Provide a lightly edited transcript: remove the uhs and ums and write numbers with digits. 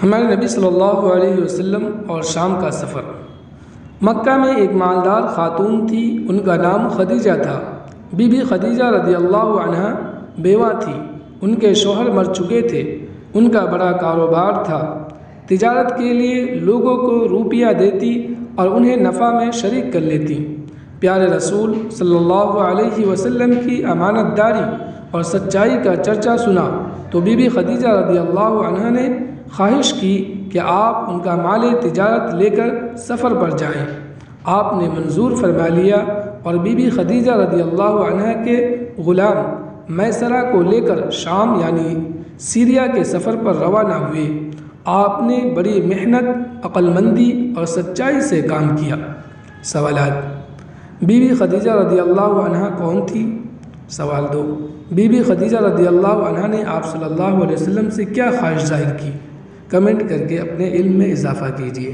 ہمارے نبی صلی اللہ علیہ وسلم اور شام کا سفر۔ مکہ میں ایک مالدار خاتون تھی، ان کا نام خدیجہ تھا۔ بی بی خدیجہ رضی اللہ عنہا بیوہ تھی، ان کے شوہر مر چکے تھے۔ ان کا بڑا کاروبار تھا، تجارت کے لیے لوگوں کو روپیہ دیتی اور انہیں نفع میں شریک کر لیتی۔ پیارے رسول صلی اللہ علیہ وسلم کی امانت داری اور سچائی کا چرچا سنا تو بی بی خدیجہ رضی اللہ عنہا نے خواہش کی کہ آپ ان کا مال تجارت لے کر سفر پر جائیں۔ آپ نے منظور فرما لیا اور بی بی خدیجہ رضی اللہ عنہا کے غلام میسرہ کو لے کر شام یعنی سیریا کے سفر پر روانہ ہوئے۔ آپ نے بڑی محنت، عقل مندی اور سچائی سے کام کیا۔ سوالات: بی بی خدیجہ رضی اللہ عنہا کون تھی؟ سوال 2، بی بی خدیجہ رضی اللہ عنہا نے آپ صلی اللہ علیہ وسلم سے کیا خواہش ظاہر کی؟ کمنٹ کر کے اپنے علم میں اضافہ کیجیے۔